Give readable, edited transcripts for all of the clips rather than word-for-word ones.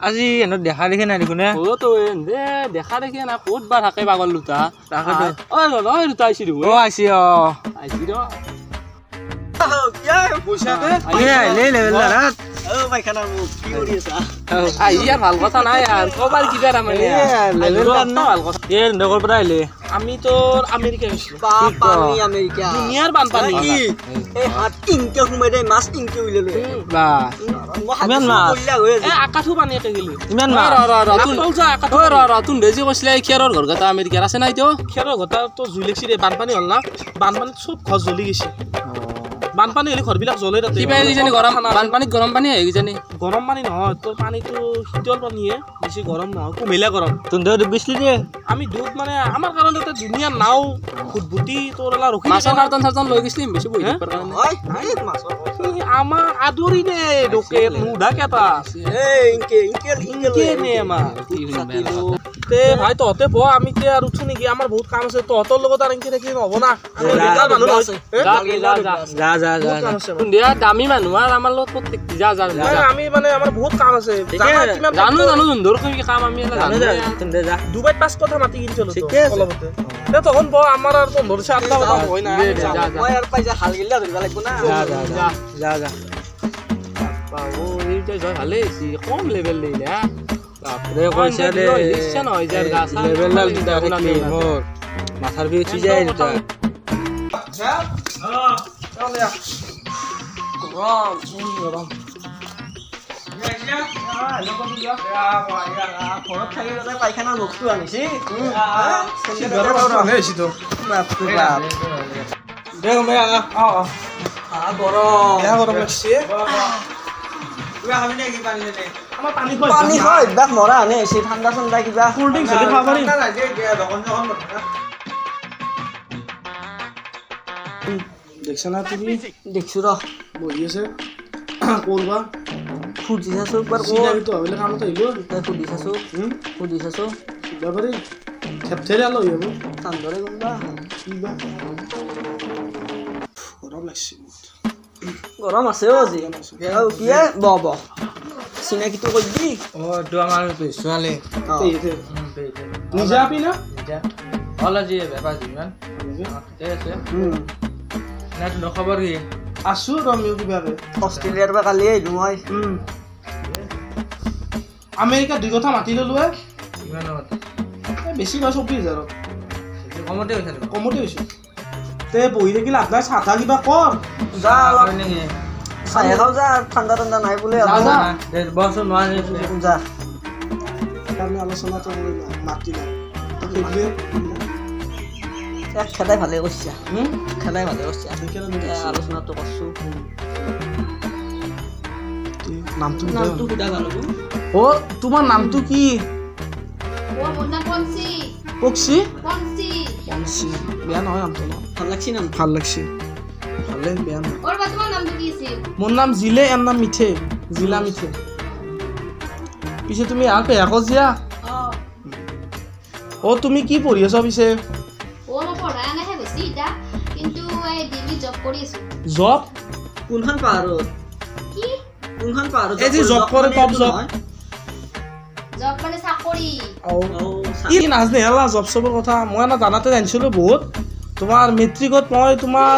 আজি এনে দেখা দেখি নাই দেখোন তো দেখা দেখি না ক'ত বা থাকে পাগল দুটা তাকেতো ঐ ঐ দুটা আহিছি অ আইছি অ আহিছি ৰ ভাল কথা নাই আৰু কবাৰ কিবা তাৰমানে ভাল কথা নগৰ পৰা আহিলে আমি তোৰ আমেৰিকা গৈছিলো বানপানী আমেৰিকা দুনিয়াৰ বানপানী এই হাত ইনকে সোমাই দে মাছ ইনকে উলিয়ালো বা ইমান মাছ আকাঠো পানী একে গেলি ইমান মাছ তুন দেজি কৈছিলে খেৰৰ ঘৰ গতা আমেৰিকাৰ আছে নাই তো খেৰৰ ঘটা তো জুই লাগছি দে বানপানী হ'ল না বানপানীত চব ঘৰ জ্বলি গৈছে বানপানী হ'লে ঘৰবিলাক জ্বলে তাতে কিবা কিজানি গৰম বানপানীত গৰম পানী আহে কিজানি গৰম পানী নহয় তোৰ পানীটো শীতল পানীয়ে বেছি গৰম নহয় কুমিলা গৰম তুন্দৰ ডুব গৈছিলি দে আমি ডুব মানে আমাৰ কাৰণে তাতে ধুনীয়া নাও ফুটবুটি তোৰ এলা ৰখি মাছৰ কাৰ্টন চাৰ্টন লৈ গৈছিলি বেছি বহি থাকিবৰ কাৰণে আমাৰ আদৰি দে লোকে নুধাকে এটা তে ভাই তহঁতে ব আমি তে আৰু উঠো নেকি আমাৰ বহুত কাম আছে তহঁতৰ লগত আৰু এনেকে থাকিলে নহ'ব না যা যা যা সন্ধিয়া দামী মানুহ আৰু আমাৰ লগত প্ৰত্যেক যা যা আমি মানে আমাৰ বহুত কাম আছে জানো জানো সুন্দৰ কি কাম আমি ডুবাইত 5 কথা মাতি কিনছিলো অলপতে তে তখন ব আমাৰ আৰু 15 আটটা কথা হয় না মই আৰু পাইছা হাল গিলা ধৰিব লাগিব না যা যা বাবু এইটা জয় ভালে আছে কম লেভেল দিলে হা বাপৰে কৈছে দে ইচ্ছা নহয় যাৰ গা চা লেভেল দেখি মোৰ মাথাৰ বিষ উঠি যায় দুটা পাইখানা লোকটো আনিছি পানী হয় একবাৰ মৰা আনে হৈছে ঠাণ্ডা ঠাণ্ডা কিবা কোল্ড ড্ৰিংক চলি খাব পাৰি দেখছা না তুমি দেখছো ৰ বহি আছে কৰবা সুধি চাছো একবাৰ চিনাকিটো হ'লে কামত আহিব সুধি চাছো যাব পাৰি থেপথেৰে লৈ হ'ব ঠাণ্ডাৰে কোনবা কিবা গৰম লাগছে গৰম আছে আজি কি ব চিনাকিটো কৈ দি এইটো আমাৰ ছোৱালী নিজে আপি না হ'ল আজি বেপাৰ যিমান ঠিকে আছে খবৰ কি আছো ৰমিও কিবাকে অষ্ট্ৰেলিয়াৰ পৰা কালি আহিলো মই আমেৰিকা 2 কথা মাতি ললো কিমানত বেছি নহয় 24,000 কমতে হৈছে কমতে হৈছে তে বহি থাকিলে আপোনাৰ চাহ কিবা কৰ যা অলপ নেকি চাহ খাওঁ যা ঠাণ্ডা ঠাণ্ডা নাই বোলে বচোন নোৱাৰি যা আমি আলোচনাটো মাতিলো খেলাই ভালে কৰিছা খেলাই ভালে কৰিছা আলোচনাটো কৰছো নামটো সুধা ভাল হ'ব অ তোমাৰ নামটো কি পক্সি বেয়া নহয় নামটো ভাল লাগছি নাম ভাল লাগছে ভালে বেয়া নহয় মোৰ নাম জিলে এর নাম মিঠে জিলা মিঠে পিছে তুমি আর পেয়াকো জিয়া ও তুমি কি পঢ়ি আছা পিছে জব কোনখন পাহাৰত এই যে জব কৰে টপ জব কি নাজনে হেলা জব চবৰ কথা মই না জানাতে জানিছিলো বহুত তোমাৰ মেট্ৰিকত মই তোমাৰ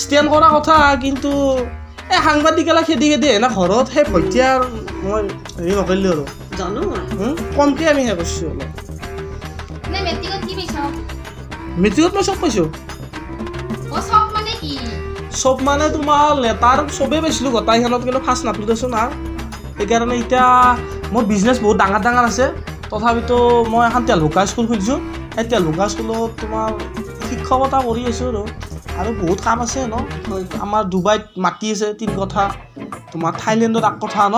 ষ্টেণ্ড কৰা কথা কিন্তু এই সাংবাদিকেলা খেদি না ঘৰত সেই ভটিয়াৰ মই হেৰি নকৰিলোঁ আৰু জানো কমকৈ আমি হে কৰিছোঁ অলপ মেট্ৰিকত মই চব পাইছোঁ চব মানে তোমাৰ লেটাৰ চবেই পাইছিলোঁ গোটাইখনত কিন্তু ফাৰ্ষ্ট নাপালোঁ দেচোন না সেইকাৰণে এতিয়া মোৰ বিজনেছ বহুত ডাঙৰ ডাঙৰ আছে তথাপিতো মই এখন তেলভুকা স্কুল খুলিছোঁ সেই তেলভুকা স্কুলত তোমাৰ শিক্ষকতা কৰি আছোঁ আৰু বহুত কাম আছে ন আমাৰ ডুবাইত মাটি আছে 3 কথা তোমাৰ থাইলেণ্ডত 1 কথা ন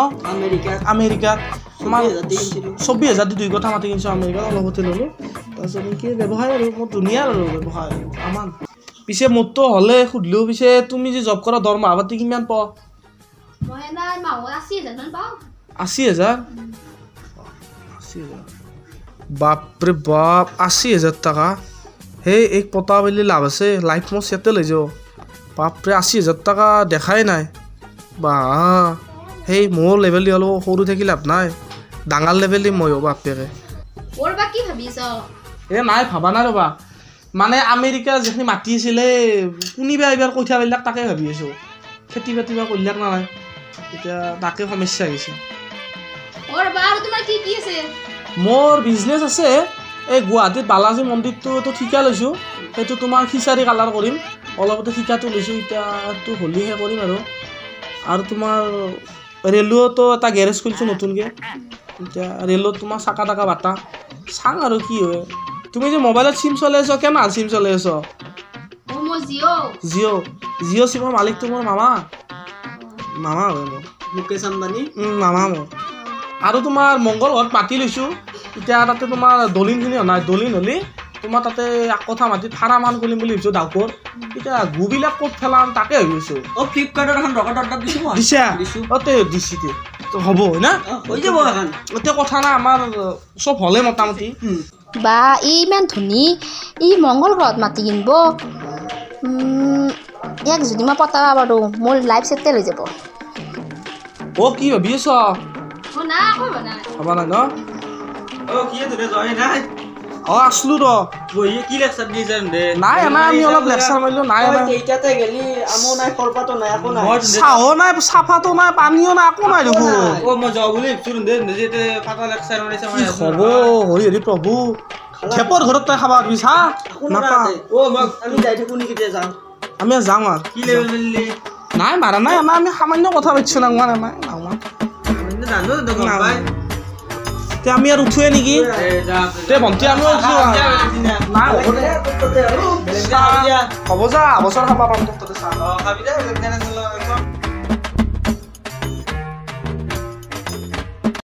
আমেৰিকাত তোমাৰ 24,000 2 কথা মাটি কিনিছোঁ আমেৰিকাত অলপতে ল'লোঁ তাৰপিছত কি ব্যৱসায় আৰু মোৰ ধুনীয়া আৰু ব্যৱসায় আমাৰ পিছে মোৰতো হ'লে সুধিলোঁ পিছে তুমি যে জব কৰা দৰমহা পাতি কিমান পোৱা 80,000 বাপৰে বাপ 80,000 টকা সেই এক পতা বুলি লাভ আছে লাইফ মোৰ সেটেল হৈ যাব বাপৰে 80,000 টকা দেখাই নাই বা সেই মোৰ লেভেল দি অলপ সৰু থাকি লাভ নাই ডাঙৰ লেভেলি মই হ'ব বাপেকে ওৰ বা কি ভাবিছ নাই ভাবা নাই ৰ'বা মানে আমেৰিকা যিখিনি মাটি আছিলে কোনিবা এইবাৰ কঠীয়াবিলাক তাকে ভাবি আছোঁ খেতি বাতি বা কৰিলাক না নাই এতিয়া তাকে সমস্যা আহিছে ওৰ বা আৰ তোমাৰ কি কি আছে মোৰ বিজনেছ আছে এই গুৱাহাটীত বালাজী মন্দিৰটো ঠিকা লৈছোঁ সেইটো তোমাৰ খিচাৰি কালাৰ কৰিম অলপতে ঠিকাটো লৈছোঁ এতিয়াতো হ'লিহে কৰিম আৰু তোমাৰ ৰেলৱেতো এটা গেৰেজ খুলিছোঁ নতুনকৈ এতিয়া ৰেলত তোমাৰ চাকা টাকা বাটা চাং আৰু কি হয় তুমি যে মোবাইলত চিম চলাই আছ কেনে চিম চলাই আছ ও মো জিও জিঅ' চিমৰ মালিকটো মোৰ মামা হয় মোৰ মুকেশ আম্বানী মামা মোৰ আৰু তোমাৰ মংগল ঘৰত মাতি লৈছোঁ এতিয়া তাতে তোমাৰ দলিনখিনি নাই দলিন হ'লি তোমাৰ তাতে এক কথা মাটিত ফাৰ্ম এখন খুলিম বুলি ভাবিছোঁ ডাউকৰ এতিয়া গুবিলাক ক'ত ফেলাম তাকে ভাবিছোঁ ফ্লিপকাৰ্টৰ এখন ৰকেট অৰ্ডাৰ দিছোঁ মই দিছা দিছোঁ দিছি হ'ব হয় না হৈ যাব এখন এতিয়া কথা নাই আমাৰ চব হ'লে মোটামুটি বা ইমান ধনী ই মংগল গ্ৰহত মাটি কিনব ইয়াক যদি মই পতাবা পাৰোঁ মোৰ লাইফ ছেটেল হৈ যাব কি ভাবি আছ হ'ব নাই ন কি ধৰে জয় নাই আছলো ৰ বহিয়ে কি লেকচাৰ দি যাম দে নাই আমি অলপ লেকচাৰ মাৰিলোঁ নাই কেইটাতে গেলি আমো নাই কলপাতো নাই একো নাই চাহো নাই চাফাটো নাই পানীও নাই একো নাই দেখোন মই যাওঁ বুলি ভাবিছিলোঁ দে নিজে ফাটা লেকচাৰ মাৰিছে হ'ব হৰি হৰি প্ৰভু খেপৰ ঘৰত তই খাবা দিবি চাহ নাপা আমি যাই থাকোঁ নেকি যাওঁ আমি যাওঁ আৰু কি লেভেল নাই মাৰা নাই আমি সামান্য কথা পাতিছোঁ না নাই জানো এতিয়া আমি আৰু উঠোৱে নেকি ভণ্টি আমি নাই হ'ব যা বছৰ খাবা পাম তোক তাতে চাহ